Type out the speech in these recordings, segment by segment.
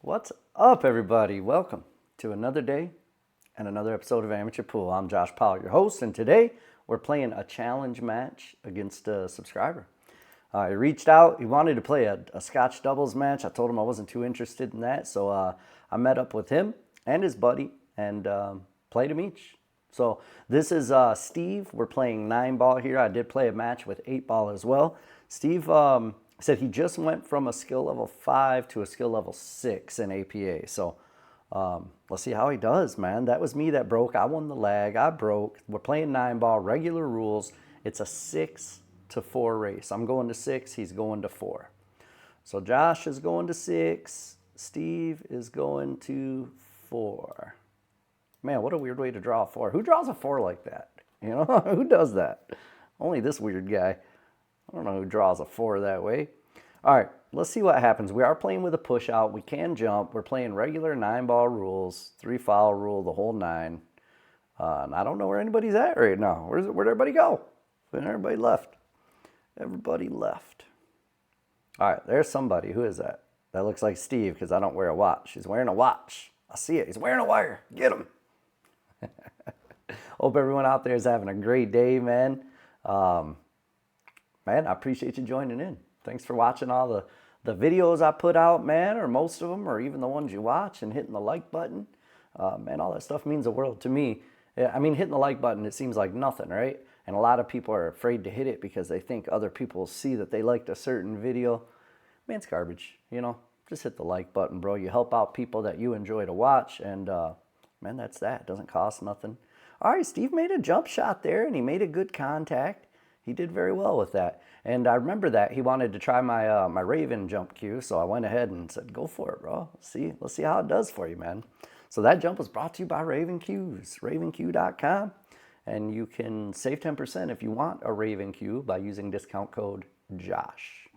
What's up, everybody? Welcome to another day and another episode of Amateur Pool. I'm Josh Powell, your host, and today we're playing a challenge match against a subscriber. He reached out. He wanted to play a Scotch doubles match. I told him I wasn't too interested in that, so I met up with him and his buddy and played him each. So this is Steve. We're playing 9-ball here. I did play a match with 8-ball as well. Steve said he just went from a skill level 5 to a skill level 6 in APA. So let's see how he does, man. That was me that broke. I won the lag. I broke. We're playing 9-ball, regular rules. It's a 6-4 race. I'm going to 6. He's going to 4. So Josh is going to 6. Steve is going to 4. Man, what a weird way to draw a 4. Who draws a 4 like that? You know, who does that? Only this weird guy. I don't know who draws a 4 that way. All right, let's see what happens. We are playing with a push out. We can jump. We're playing regular 9-ball rules, 3-foul rule, the whole 9. And I don't know where anybody's at right now. Where'd everybody go? Everybody left. Everybody left. All right, there's somebody. Who is that? That looks like Steve because I don't wear a watch. He's wearing a watch. I see it. He's wearing a wire. Get him. Hope everyone out there is having a great day, man. Man, I appreciate you joining in. Thanks for watching all the videos I put out, man, or most of them, or even the ones you watch, and hitting the like button. Man, all that stuff means the world to me. I mean, hitting the like button, it seems like nothing, right? And a lot of people are afraid to hit it because they think other people see that they liked a certain video. Man, it's garbage, you know? Just hit the like button, bro. You help out people that you enjoy to watch, and man, that's that. It doesn't cost nothing. All right, Steve made a jump shot there, and he made a good contact. He did very well with that. And I remember that he wanted to try my my Raven jump cue, so I went ahead and said, go for it, bro. Let's see how it does for you, man. So that jump was brought to you by Raven Cues, ravenq.com. And you can save 10% if you want a Raven cue by using discount code JOSH.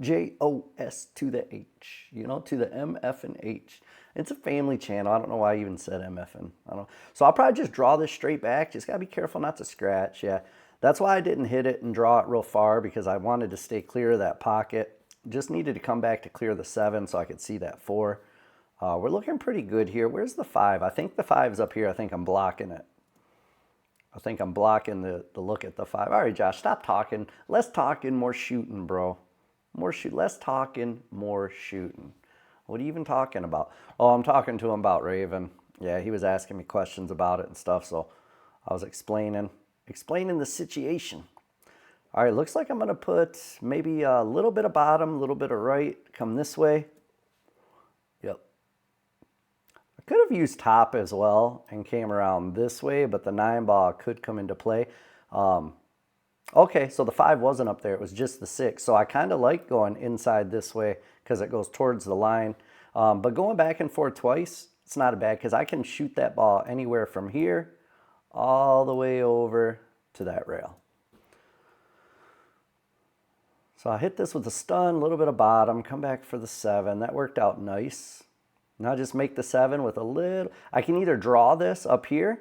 J-O-S to the H, you know, to the M, F, and H. It's a family channel. I don't know why I even said M, F, and I don't know. So I'll probably just draw this straight back. Just got to be careful not to scratch. Yeah, that's why I didn't hit it and draw it real far, because I wanted to stay clear of that pocket. Just needed to come back to clear the 7 so I could see that 4. We're looking pretty good here. Where's the 5? I think the 5's up here. I think I'm blocking it. I think I'm blocking the look at the 5. All right, Josh, stop talking. Less talking, more shooting, bro. Less talking, more shooting. What are you even talking about? Oh, I'm talking to him about Raven. Yeah, he was asking me questions about it and stuff, so I was explaining the situation. All right, looks like I'm going to put maybe a little bit of bottom, a little bit of right, come this way. Yep. I could have used top as well and came around this way, but the 9-ball could come into play. Okay, so the 5 wasn't up there. It was just the 6. So I kind of like going inside this way because it goes towards the line. But going back and forth twice, it's not a bad, because I can shoot that ball anywhere from here all the way over to that rail. So I hit this with a stun, a little bit of bottom, come back for the 7. That worked out nice. Now just make the 7 with a little... I can either draw this up here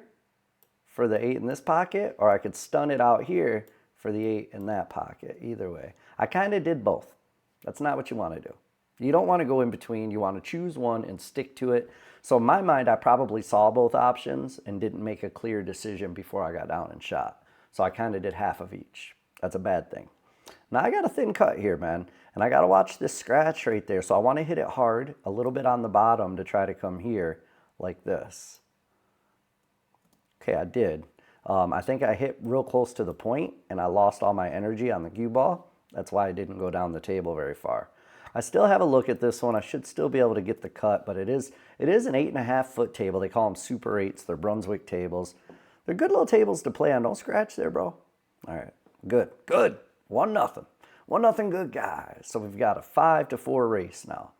for the 8 in this pocket, or I could stun it out here for the 8 in that pocket. Either way. I kind of did both. That's not what you want to do. You don't want to go in between. You want to choose one and stick to it. So in my mind, I probably saw both options and didn't make a clear decision before I got down and shot. So I kind of did half of each. That's a bad thing. Now I got a thin cut here, man. And I got to watch this scratch right there. So I want to hit it hard, a little bit on the bottom to try to come here like this. Okay, I did. I think I hit real close to the point and I lost all my energy on the cue ball. That's why I didn't go down the table very far. I still have a look at this one. I should still be able to get the cut, but it is an 8.5 foot table. They call them Super 8s. They're Brunswick tables. They're good little tables to play on. Don't scratch there, bro. All right, good. 1-0. 1-0 good, guys. So we've got a 5-4 race now.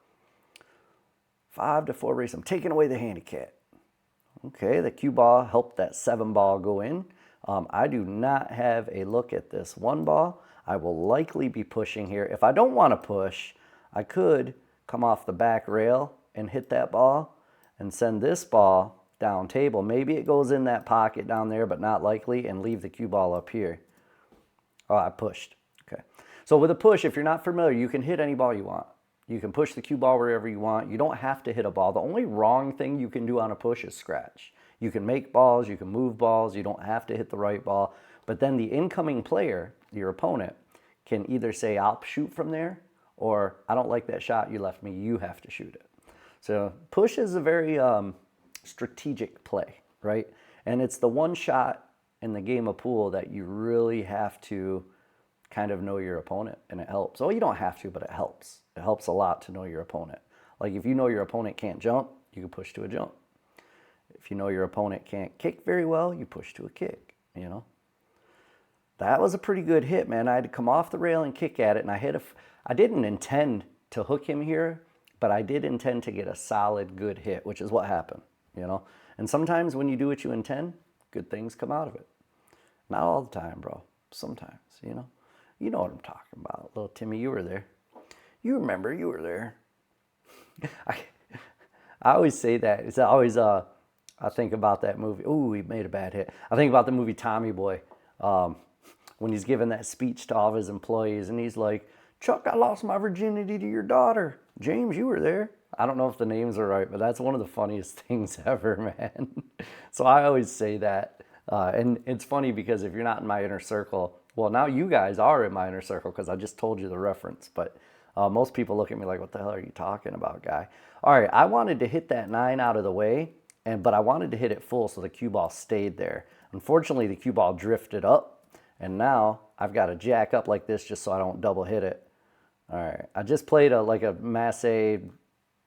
5-4 race. I'm taking away the handicap. Okay, the cue ball helped that 7-ball go in. I do not have a look at this 1-ball. I will likely be pushing here. If I don't want to push, I could come off the back rail and hit that ball and send this ball down table. Maybe it goes in that pocket down there, but not likely, and leave the cue ball up here. Oh, I pushed. Okay. So with a push, if you're not familiar, you can hit any ball you want. You can push the cue ball wherever you want. You don't have to hit a ball. The only wrong thing you can do on a push is scratch. You can make balls, you can move balls, you don't have to hit the right ball. But then the incoming player, your opponent, can either say, I'll shoot from there, or I don't like that shot you left me, you have to shoot it. So push is a very strategic play, right? And it's the one shot in the game of pool that you really have to kind of know your opponent, and it helps. Oh, you don't have to, but it helps. It helps a lot to know your opponent. Like if you know your opponent can't jump, you can push to a jump. If you know your opponent can't kick very well, you push to a kick, you know. That was a pretty good hit, man. I had to come off the rail and kick at it, and I didn't intend to hook him here, but I did intend to get a solid, good hit, which is what happened, you know. And sometimes when you do what you intend, good things come out of it. Not all the time, bro. Sometimes, you know. You know what I'm talking about. Little Timmy, you were there. You remember, you were there. I always say that. It's always, I think about that movie. Ooh, he made a bad hit. I think about the movie Tommy Boy. When he's giving that speech to all of his employees, and he's like, Chuck, I lost my virginity to your daughter. James, you were there. I don't know if the names are right, but that's one of the funniest things ever, man. So I always say that. And it's funny because if you're not in my inner circle, well, now you guys are in my inner circle because I just told you the reference. But most people look at me like, what the hell are you talking about, guy? All right, I wanted to hit that 9 out of the way, but I wanted to hit it full so the cue ball stayed there. Unfortunately, the cue ball drifted up. And now I've got to jack up like this just so I don't double hit it. All right, I just played like a masse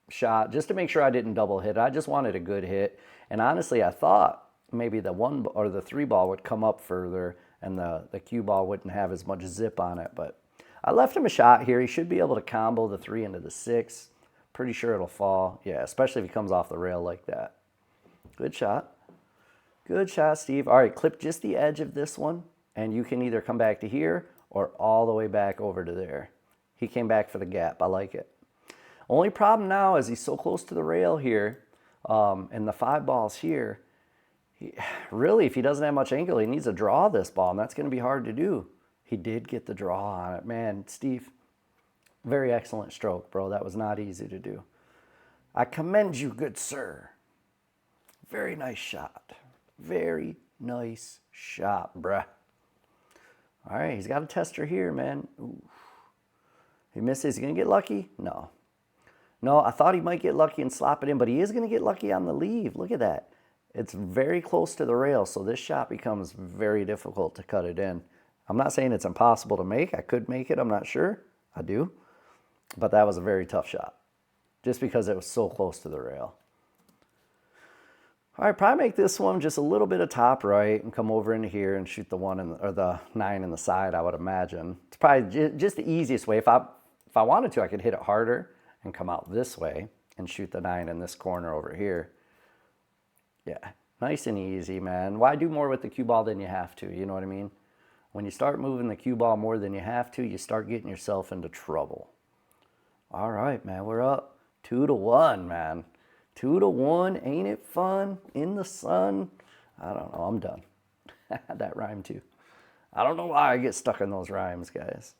shot just to make sure I didn't double hit it. I just wanted a good hit. And honestly, I thought maybe the 1 or the 3 ball would come up further and the cue ball wouldn't have as much zip on it. But I left him a shot here. He should be able to combo the 3 into the 6. Pretty sure it'll fall. Yeah, especially if he comes off the rail like that. Good shot. Good shot, Steve. All right, clip just the edge of this one. And you can either come back to here or all the way back over to there. He came back for the gap. I like it. Only problem now is he's so close to the rail here, and the 5 ball's here. Really, if he doesn't have much angle, he needs to draw this ball, and that's going to be hard to do. He did get the draw on it. Man, Steve, very excellent stroke, bro. That was not easy to do. I commend you, good sir. Very nice shot. Very nice shot, bruh. All right, he's got a tester here, man. Ooh. He misses. Is he going to get lucky? No. No, I thought he might get lucky and slap it in, but he is going to get lucky on the leave. Look at that. It's very close to the rail, so this shot becomes very difficult to cut it in. I'm not saying it's impossible to make. I could make it. I'm not sure. I do. But that was a very tough shot just because it was so close to the rail. All right, probably make this one just a little bit of top right and come over into here and shoot the 1 or the 9 in the side, I would imagine. It's probably just the easiest way. If I wanted to, I could hit it harder and come out this way and shoot the 9 in this corner over here. Yeah, nice and easy, man. Why do more with the cue ball than you have to? You know what I mean? When you start moving the cue ball more than you have to, you start getting yourself into trouble. All right, man, we're up 2-1, man. 2-1, ain't it fun? In the sun. I don't know, I'm done. That rhymed too. I don't know why I get stuck in those rhymes, guys.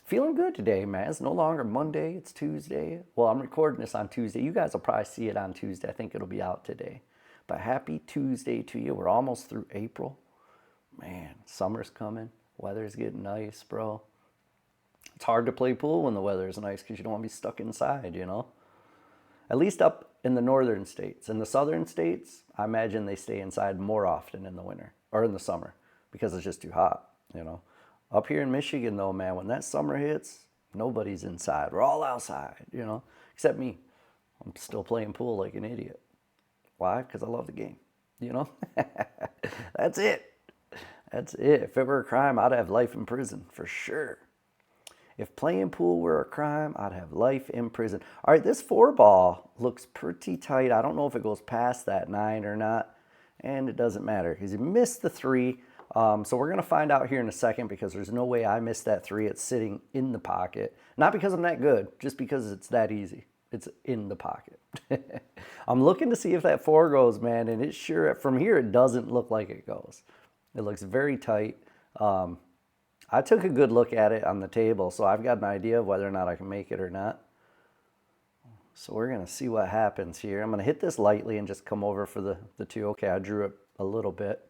Feeling good today, man. It's no longer Monday, it's Tuesday. Well, I'm recording this on Tuesday. You guys will probably see it on Tuesday. I think it'll be out today. But happy Tuesday to you. We're almost through April. Man, summer's coming. Weather's getting nice, bro. It's hard to play pool when the weather's nice because you don't want to be stuck inside, you know? At least up in the northern states. In the southern states, I imagine they stay inside more often in the winter or in the summer because it's just too hot, you know. Up here in Michigan, though, man, when that summer hits, nobody's inside. We're all outside, you know, except me. I'm still playing pool like an idiot. Why? Because I love the game, you know. That's it. That's it. If it were a crime, I'd have life in prison for sure. If playing pool were a crime, I'd have life in prison. All right, this 4 ball looks pretty tight. I don't know if it goes past that 9 or not, and it doesn't matter because he missed the 3. So we're going to find out here in a second because there's no way I missed that 3. It's sitting in the pocket. Not because I'm that good, just because it's that easy. It's in the pocket. I'm looking to see if that 4 goes, man, and it's sure, from here, it doesn't look like it goes. It looks very tight. I took a good look at it on the table, so I've got an idea of whether or not I can make it or not. So we're going to see what happens here. I'm going to hit this lightly and just come over for the two. Okay, I drew it a little bit.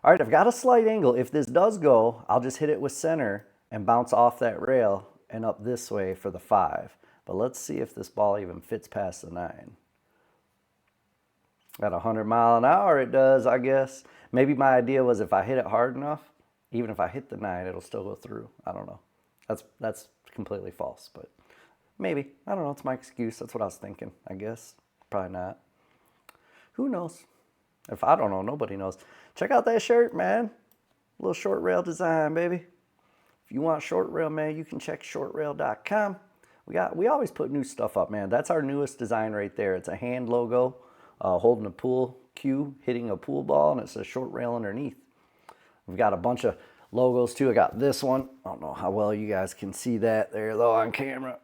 All right, I've got a slight angle. If this does go, I'll just hit it with center and bounce off that rail and up this way for the 5. But let's see if this ball even fits past the 9. At 100 mile an hour it does, I guess. Maybe my idea was if I hit it hard enough, even if I hit the 9, it'll still go through. I don't know. That's completely false, but maybe. I don't know. It's my excuse. That's what I was thinking, I guess. Probably not. Who knows? If I don't know, nobody knows. Check out that shirt, man. A little short rail design, baby. If you want short rail, man, you can check shortrail.com. We always put new stuff up, man. That's our newest design right there. It's a hand logo holding a pool cue, hitting a pool ball, and it's a short rail underneath. We've got a bunch of logos too. I got this one. I don't know how well you guys can see that there though on camera.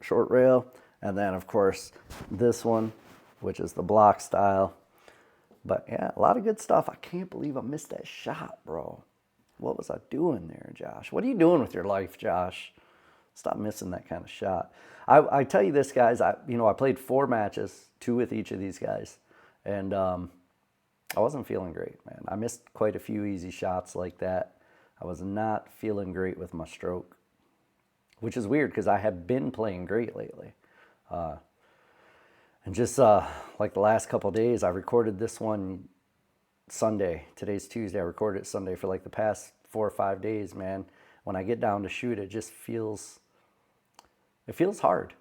Short rail. And then of course this one, which is the block style. But yeah, a lot of good stuff. I can't believe I missed that shot, bro. What was I doing there, Josh? What are you doing with your life, Josh? Stop missing that kind of shot. I tell you this, guys, I played 4 matches, 2 with each of these guys. And I wasn't feeling great, man. I missed quite a few easy shots like that. I was not feeling great with my stroke, which is weird because I have been playing great lately. And just like the last couple of days, I recorded this one Sunday. Today's Tuesday. I recorded it Sunday for like the past 4 or 5 days, man. When I get down to shoot, it just feels hard,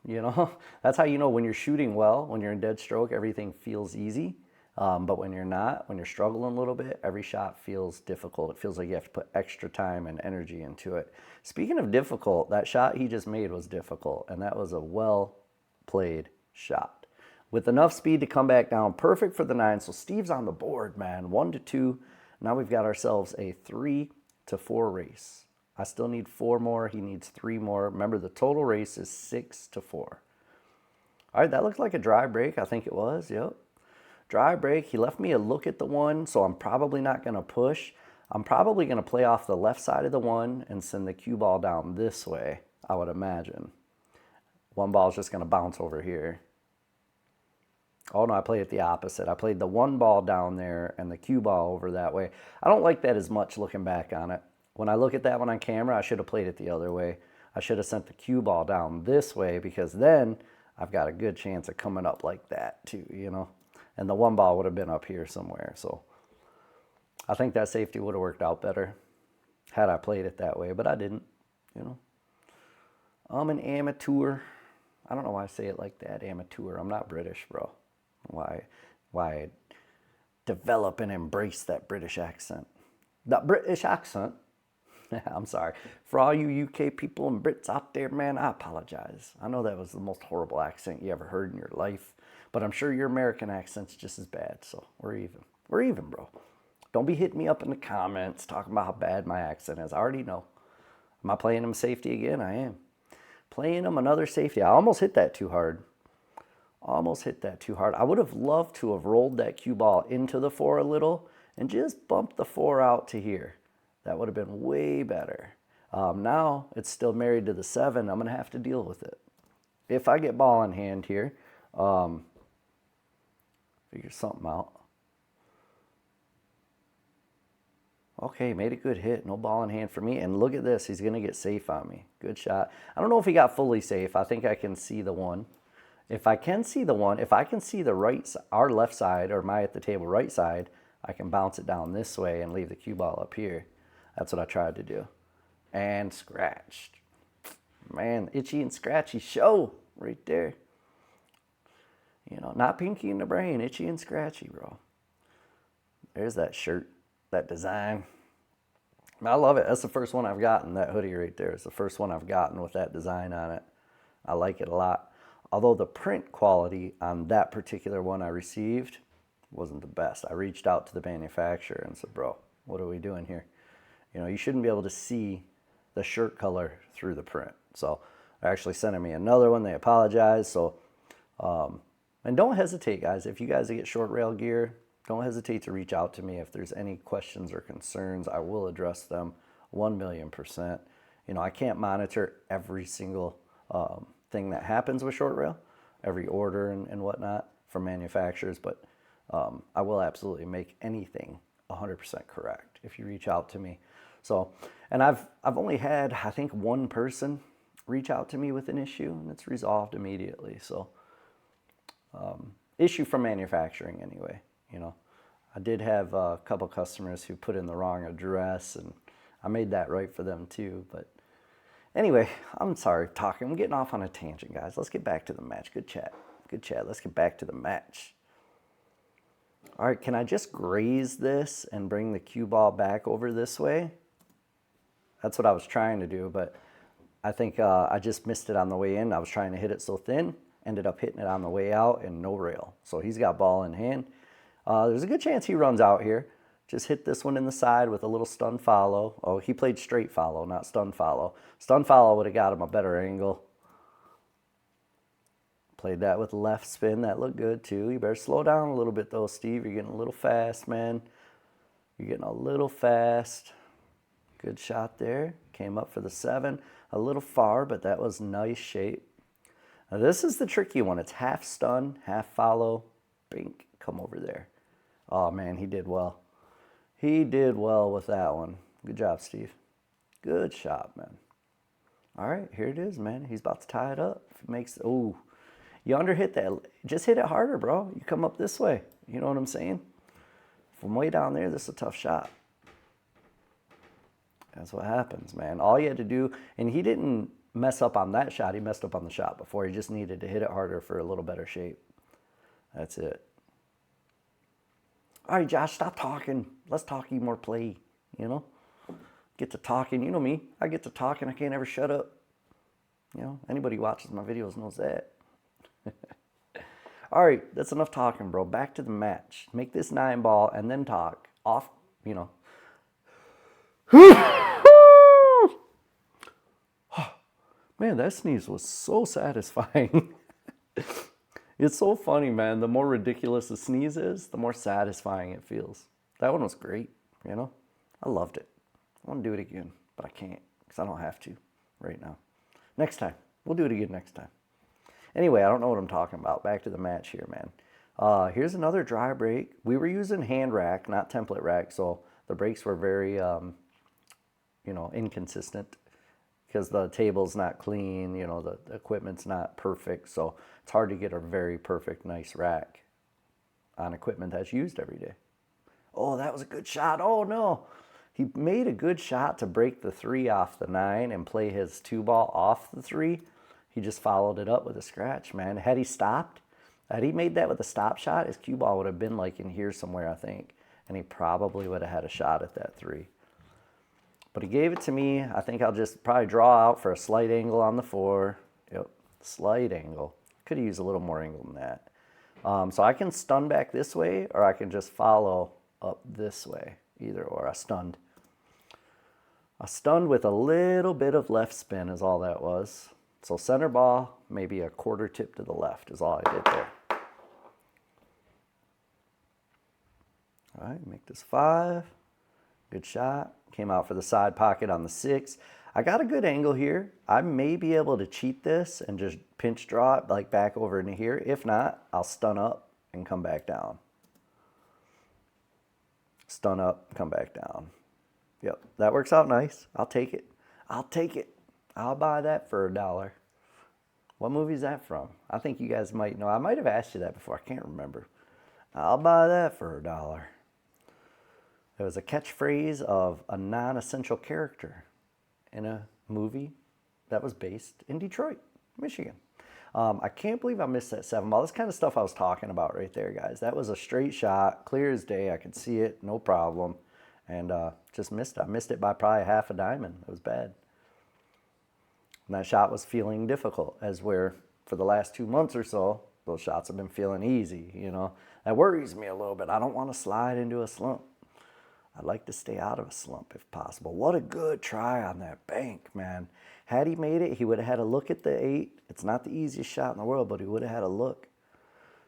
you know? That's how you know when you're shooting well, when you're in dead stroke, everything feels easy. But when you're not, when you're struggling a little bit, every shot feels difficult. It feels like you have to put extra time and energy into it. Speaking of difficult, that shot he just made was difficult, and that was a well-played shot. With enough speed to come back down, perfect for the 9. So Steve's on the board, man, 1-2. Now we've got ourselves a 3-4 race. I still need 4 more. He needs 3 more. Remember, the total race is 6-4. All right, that looks like a dry break. I think it was, yep. Dry break. He left me a look at the 1, so I'm probably not going to push. I'm probably going to play off the left side of the 1 and send the cue ball down this way, I would imagine. 1 ball is just going to bounce over here. Oh, no, I played it the opposite. I played the 1 ball down there and the cue ball over that way. I don't like that as much looking back on it. When I look at that one on camera, I should have played it the other way. I should have sent the cue ball down this way because then I've got a good chance of coming up like that too, you know. And the 1 ball would have been up here somewhere. So I think that safety would have worked out better had I played it that way, but I didn't, you know. I'm an amateur. I don't know why I say it like that, amateur. I'm not British, bro. Why develop and embrace that British accent? That British accent. I'm sorry. For all you UK people and Brits out there, man, I apologize. I know that was the most horrible accent you ever heard in your life, but I'm sure your American accent's just as bad, so we're even. We're even, bro. Don't be hitting me up in the comments talking about how bad my accent is. I already know. Am I playing him safety again? I am. Playing him another safety. I almost hit that too hard. Almost hit that too hard. I would have loved to have rolled that cue ball into the 4 a little and just bumped the 4 out to here. That would have been way better. Now it's still married to the 7. I'm going to have to deal with it. If I get ball in hand here, figure something out. Okay, made a good hit. No ball in hand for me. And look at this. He's going to get safe on me. Good shot. I don't know if he got fully safe. I think I can see the 1. If I can see the 1, if I can see the right, our left side, or my at the table right side, I can bounce it down this way and leave the cue ball up here. That's what I tried to do. And scratched. Man, itchy and scratchy show right there. You know, not pinky in the brain, itchy and scratchy, bro. There's that shirt, that design. I love it. That's the first one I've gotten, that hoodie right there. It's the first one I've gotten with that design on it. I like it a lot. Although the print quality on that particular one I received wasn't the best. I reached out to the manufacturer and said, bro, what are we doing here? You know, you shouldn't be able to see the shirt color through the print. So they're actually sending me another one. They apologize. So, and don't hesitate, guys. If you guys get short rail gear, don't hesitate to reach out to me. If there's any questions or concerns, I will address them 1,000,000%. You know, I can't monitor every single thing that happens with short rail, every order and whatnot from manufacturers, but I will absolutely make anything 100% correct if you reach out to me. So, and I've only had, I think, one person reach out to me with an issue, and it's resolved immediately. So, issue from manufacturing anyway, you know. I did have a couple customers who put in the wrong address, and I made that right for them too. But anyway, I'm sorry talking. I'm getting off on a tangent, guys. Let's get back to the match. Good chat. Good chat. Let's get back to the match. All right, can I just graze this and bring the cue ball back over this way? That's what I was trying to do, but I think I just missed it on the way in. I was trying to hit it so thin, ended up hitting it on the way out and no rail. So he's got ball in hand. There's a good chance he runs out here. Just hit this one in the side with a little stun follow. Oh, he played straight follow, not stun follow. Stun follow would have got him a better angle. Played that with left spin. That looked good too. You better slow down a little bit though, Steve. You're getting a little fast, man. You're getting a little fast. Good shot there. Came up for the 7. A little far, but that was nice shape. Now this is the tricky one. It's half stun, half follow. Bink, come over there. Oh man, he did well. He did well with that one. Good job, Steve. Good shot, man. All right, here it is, man. He's about to tie it up. If it makes, oh, you underhit that. Just hit it harder, bro. You come up this way. You know what I'm saying? From way down there, this is a tough shot. That's what happens, man. All you had to do, and he didn't mess up on that shot. He messed up on the shot before. He just needed to hit it harder for a little better shape. That's it. All right, Josh, stop talking. Let's talk more play, you know? Get to talking. You know me. I get to talking. I can't ever shut up. You know, anybody who watches my videos knows that. All right, that's enough talking, bro. Back to the match. Make this 9 ball and then talk. Off, you know. Man, that sneeze was so satisfying. It's so funny, man. The more ridiculous the sneeze is, the more satisfying it feels. That one was great, you know? I loved it. I want to do it again, but I can't because I don't have to right now. Next time. We'll do it again next time. Anyway, I don't know what I'm talking about. Back to the match here, man. Here's another dry break. We were using hand rack, not template rack, so the breaks were very, you know, inconsistent because the table's not clean, you know, the equipment's not perfect, so it's hard to get a very perfect, nice rack on equipment that's used every day. Oh, that was a good shot. Oh, no. He made a good shot to break the 3 off the 9 and play his 2 ball off the 3. He just followed it up with a scratch, man. Had he stopped, had he made that with a stop shot, his cue ball would have been like in here somewhere, I think, and he probably would have had a shot at that 3. But he gave it to me. I think I'll just probably draw out for a slight angle on the 4. Yep, slight angle. Could have used a little more angle than that. So I can stun back this way, or I can just follow up this way, either or. I stunned. I stunned with a little bit of left spin is all that was. So center ball, maybe a quarter tip to the left is all I did there. All right, make this 5. Good shot. Came out for the side pocket on the 6. I got a good angle here. I may be able to cheat this and just pinch draw it like back over into here. If not, I'll stun up and come back down. Stun up, come back down. Yep, that works out nice. I'll take it. I'll take it. I'll buy that for $1. What movie is that from? I think you guys might know. I might have asked you that before. I can't remember. I'll buy that for $1. It was a catchphrase of a non-essential character in a movie that was based in Detroit, Michigan. I can't believe I missed that 7 ball. That's kind of stuff I was talking about right there, guys. That was a straight shot, clear as day. I could see it, no problem. And just missed it. I missed it by probably half a diamond. It was bad. And that shot was feeling difficult, as where for the last 2 months or so, those shots have been feeling easy, you know. That worries me a little bit. I don't want to slide into a slump. I'd like to stay out of a slump if possible. What a good try on that bank, man. Had he made it, he would have had a look at the 8. It's not the easiest shot in the world, but he would have had a look.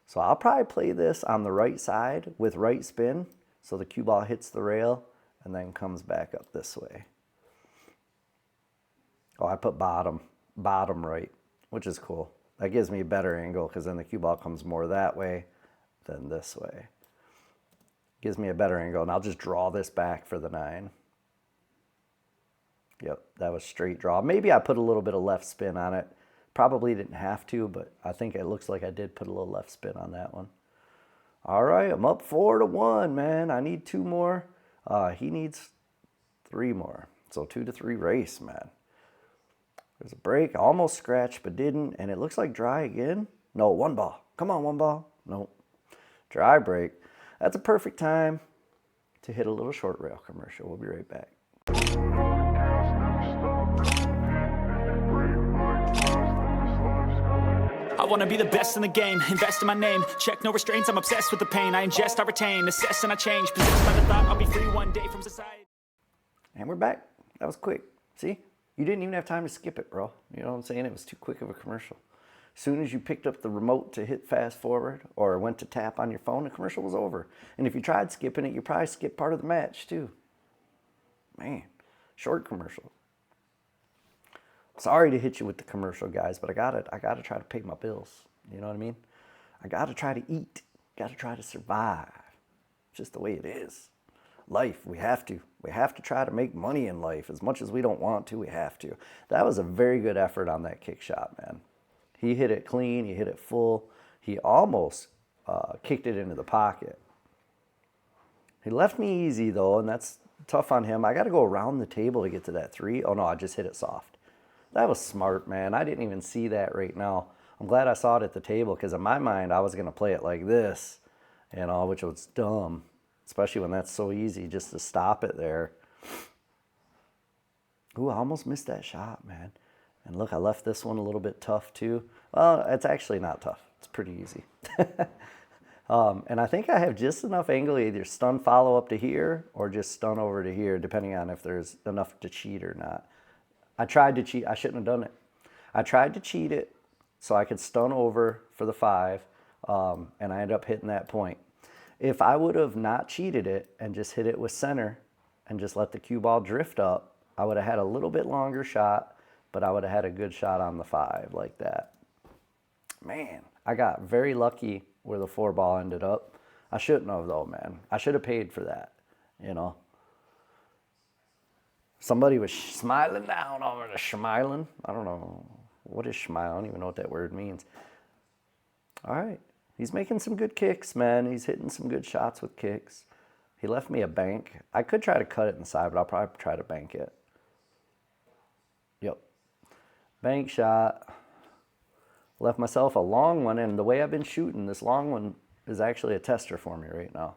So I'll probably play this on the right side with right spin, so the cue ball hits the rail and then comes back up this way. Oh, I put bottom right, which is cool. That gives me a better angle because then the cue ball comes more that way than this way. Gives me a better angle, and I'll just draw this back for the 9. Yep, that was straight draw. Maybe I put a little bit of left spin on it. Probably didn't have to, but I think it looks like I did put a little left spin on that one. All right, I'm up 4-1, man. I need 2 more. He needs 3 more. So 2-3 race, man. There's a break. I almost scratched, but didn't. And it looks like dry again. No, 1 ball. Come on, 1 ball. Nope. Dry break. That's a perfect time to hit a little short rail commercial. We'll be right back. I wanna be the best in the game, invest in my name, check no restraints, I'm obsessed with the pain, I ingest, I retain, assess and I change, possessed by the thought I'll be free one day from society. And we're back. That was quick. See? You didn't even have time to skip it, bro. You know what I'm saying? It was too quick of a commercial. As soon as you picked up the remote to hit fast forward or went to tap on your phone, the commercial was over. And if you tried skipping it, you probably skipped part of the match too. Man, short commercial. Sorry to hit you with the commercial, guys, but I gotta try to pay my bills. You know what I mean? I gotta try to eat. Gotta try to survive. It's just the way it is. Life, we have to. We have to try to make money in life. As much as we don't want to, we have to. That was a very good effort on that kick shot, man. He hit it clean. He hit it full. He almost kicked it into the pocket. He left me easy, though, and that's tough on him. I got to go around the table to get to that 3. Oh, no, I just hit it soft. That was smart, man. I didn't even see that right now. I'm glad I saw it at the table because in my mind, I was going to play it like this, you know, which was dumb, especially when that's so easy just to stop it there. Ooh, I almost missed that shot, man. And look, I left this one a little bit tough too. Well, it's actually not tough. It's pretty easy. And I think I have just enough angle to either stun follow up to here or just stun over to here, depending on if there's enough to cheat or not. I tried to cheat. I shouldn't have done it. I tried to cheat it so I could stun over for the 5, and I ended up hitting that point. If I would have not cheated it and just hit it with center and just let the cue ball drift up, I would have had a little bit longer shot, but I would have had a good shot on the 5 like that. Man, I got very lucky where the 4 ball ended up. I shouldn't have, though, man. I should have paid for that, you know. Somebody was smiling down over the smiling. I don't know. What is smile? I don't even know what that word means. All right. He's making some good kicks, man. He's hitting some good shots with kicks. He left me a bank. I could try to cut it inside, but I'll probably try to bank it. Yep. Bank shot. Left myself a long one, and the way I've been shooting, this long one is actually a tester for me right now.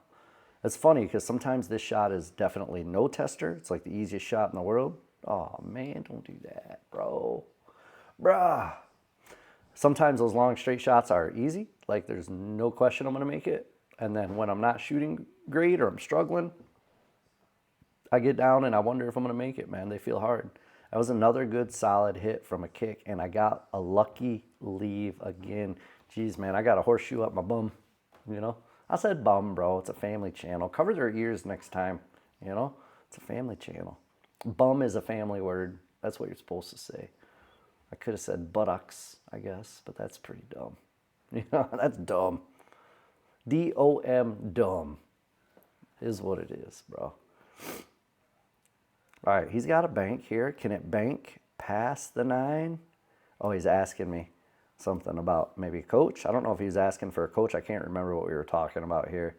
It's funny because sometimes this shot is definitely no tester. It's like the easiest shot in the world. Oh, man, don't do that, bro. Bruh. Sometimes those long straight shots are easy. Like there's no question I'm going to make it. And then when I'm not shooting great or I'm struggling, I get down and I wonder if I'm going to make it, man. They feel hard. That was another good solid hit from a kick, and I got a lucky leave again. Jeez, man, I got a horseshoe up my bum, you know. I said bum, bro. It's a family channel. Cover their ears next time, you know. It's a family channel. Bum is a family word. That's what you're supposed to say. I could have said buttocks, I guess, but that's pretty dumb. You know, that's dumb. D-O-M, dumb is what it is, bro. All right, he's got a bank here. Can it bank past the 9? Oh, he's asking me something about maybe coach. I don't know if he's asking for a coach. I can't remember what we were talking about here.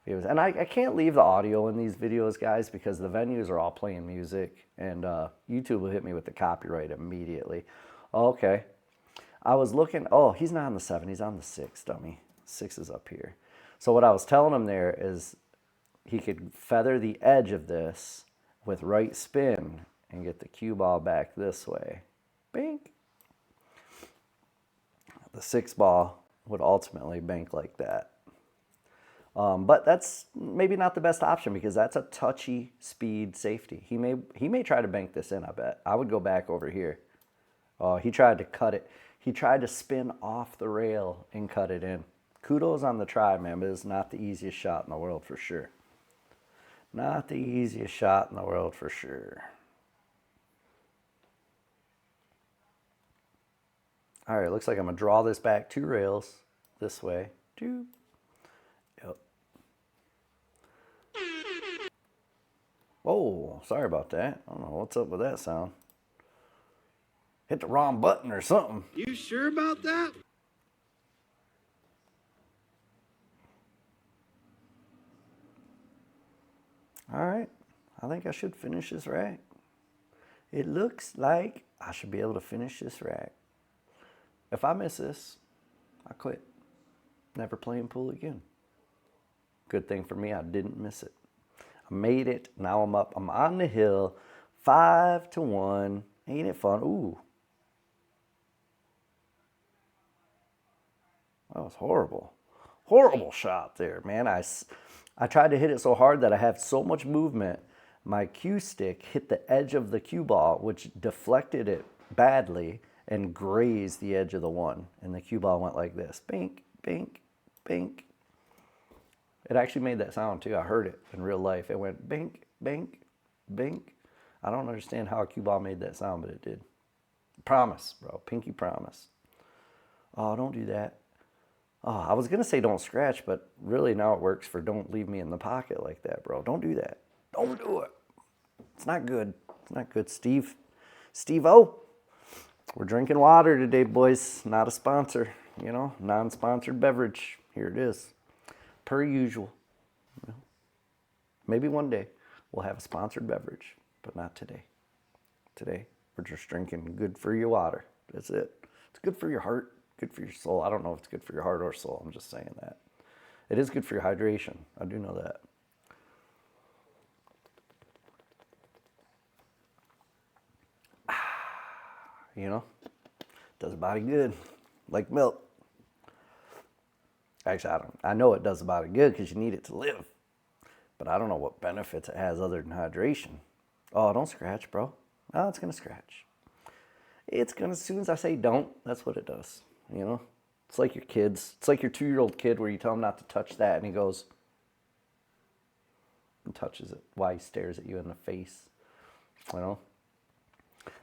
And I can't leave the audio in these videos, guys, because the venues are all playing music, and YouTube will hit me with the copyright immediately. Okay. I was looking. Oh, he's not on the 7. He's on the 6, dummy. 6 is up here. So what I was telling him there is he could feather the edge of this with right spin and get the cue ball back this way. Bink. The 6 ball would ultimately bank like that. But that's maybe not the best option because that's a touchy speed safety. He may try to bank this in, I bet. I would go back over here. Oh, he tried to cut it. He tried to spin off the rail and cut it in. Kudos on the try, man, but it's not the easiest shot in the world for sure. Not the easiest shot in the world for sure. All right, looks like I'm gonna draw this back 2 rails this way. 2. Yep. Oh, sorry about that. I don't know what's up with that sound. Hit the wrong button or something. You sure about that? All right, I think I should finish this rack. It looks like I should be able to finish this rack. If I miss this, I quit. Never playing pool again. Good thing for me, I didn't miss it. I made it. Now I'm up. I'm on the hill. 5-1. Ain't it fun? Ooh. That was horrible. Horrible shot there, man. I tried to hit it so hard that I have so much movement. My cue stick hit the edge of the cue ball, which deflected it badly and grazed the edge of the 1. And the cue ball went like this. Bink, bink, bink. It actually made that sound too. I heard it in real life. It went bink, bink, bink. I don't understand how a cue ball made that sound, but it did. Promise, bro. Pinky promise. Oh, don't do that. Oh, I was going to say don't scratch, but really now it works for don't leave me in the pocket like that, bro. Don't do that. Don't do it. It's not good. It's not good, Steve. Steve-O. We're drinking water today, boys. Not a sponsor, you know, non-sponsored beverage. Here it is. Per usual. You know, maybe one day we'll have a sponsored beverage, but not today. Today, we're just drinking good for you water. That's it. It's good for your heart, good for your soul. I don't know if it's good for your heart or soul. I'm just saying that. It is good for your hydration. I do know that. You know, does the body good, like milk. Actually, I know it does the body good because you need it to live. But I don't know what benefits it has other than hydration. Oh, don't scratch, bro. Oh, it's going to scratch. It's going to, as soon as I say don't, that's what it does. You know, it's like your kids. It's like your 2-year-old kid where you tell him not to touch that and he goes and touches it while he stares at you in the face. You know?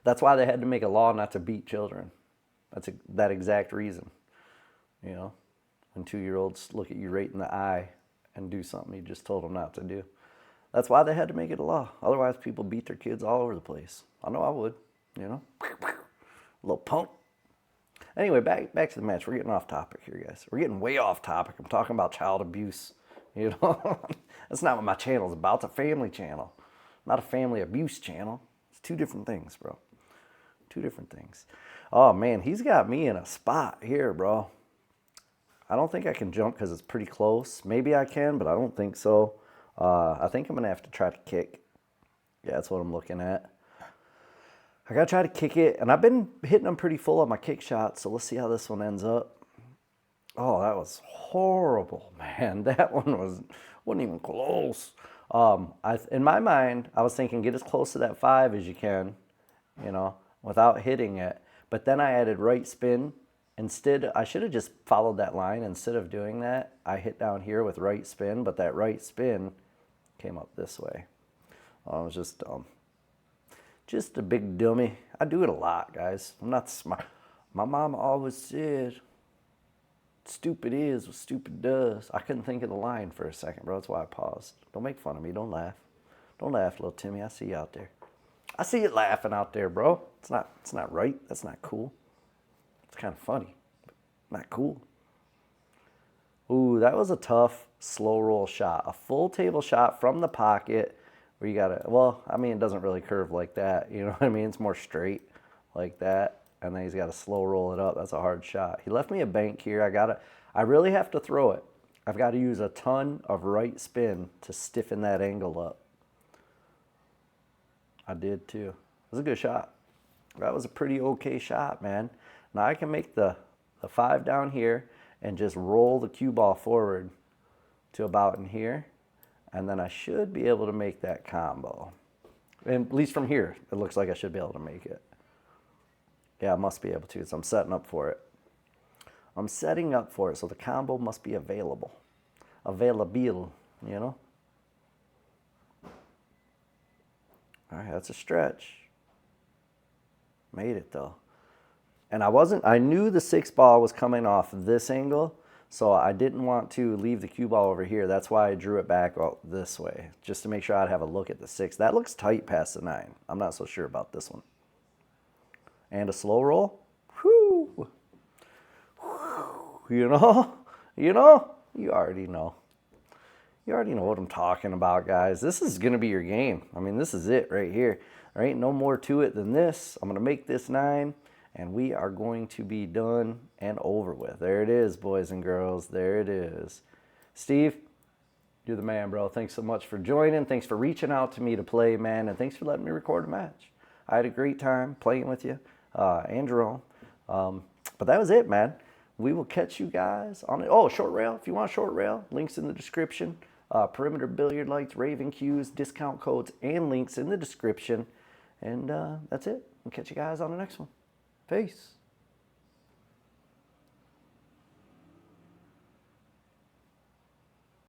That's why they had to make a law not to beat children. That's that exact reason. You know, when 2-year-olds look at you right in the eye and do something you just told them not to do. That's why they had to make it a law. Otherwise, people beat their kids all over the place. I know I would, you know. A little punk. Anyway, back to the match. We're getting off topic here, guys. We're getting way off topic. I'm talking about child abuse. You know, that's not what my channel's about. It's a family channel, not a family abuse channel. 2 different things, bro. 2 different things. Oh, man, he's got me in a spot here, bro. I don't think I can jump because it's pretty close. Maybe I can, but I don't think so. I think I'm going to have to try to kick. Yeah, that's what I'm looking at. I got to try to kick it, and I've been hitting them pretty full on my kick shots, so let's see how this one ends up. Oh, that was horrible, man. That one wasn't even close. In my mind, I was thinking get as close to that 5 as you can, you know, without hitting it. But then I added right spin. Instead, I should have just followed that line. Instead of doing that, I hit down here with right spin, but that right spin came up this way. I was just dumb. Just a big dummy. I do it a lot, guys. I'm not smart. My mom always said, stupid is what stupid does. I couldn't think of the line for a second, bro. That's why I paused. Don't make fun of me. Don't laugh. Don't laugh, little Timmy. I see you out there. I see you laughing out there, bro. It's not right. That's not cool. It's kind of funny, but not cool. Ooh, that was a tough, slow roll shot. A full table shot from the pocket where you gotta, well, I mean, it doesn't really curve like that. You know what I mean? It's more straight like that. And then he's got to slow roll it up. That's a hard shot. He left me a bank here. I really have to throw it. I've got to use a ton of right spin to stiffen that angle up. I did too. It was a good shot. That was a pretty okay shot, man. Now I can make the 5 down here and just roll the cue ball forward to about in here. And then I should be able to make that combo. And at least from here, it looks like I should be able to make it. Yeah, I must be able to, so I'm setting up for it. I'm setting up for it, so the combo must be available. Available, you know? All right, that's a stretch. Made it, though. And I knew the 6 ball was coming off this angle, so I didn't want to leave the cue ball over here. That's why I drew it back this way, just to make sure I'd have a look at the 6. That looks tight past the 9. I'm not so sure about this one. And a slow roll. Whew. You know, you already know. You already know what I'm talking about, guys. This is going to be your game. I mean, this is it right here. There ain't no more to it than this. I'm going to make this 9, and we are going to be done and over with. There it is, boys and girls. There it is. Steve, you're the man, bro. Thanks so much for joining. Thanks for reaching out to me to play, man, and thanks for letting me record a match. I had a great time playing with you and Jerome. But that was it, man. We will catch you guys on it. Oh, short rail. If you want short rail, links in the description. Perimeter billiard lights, Raven cues, discount codes, and links in the description. And that's it. We'll catch you guys on the next one. Peace.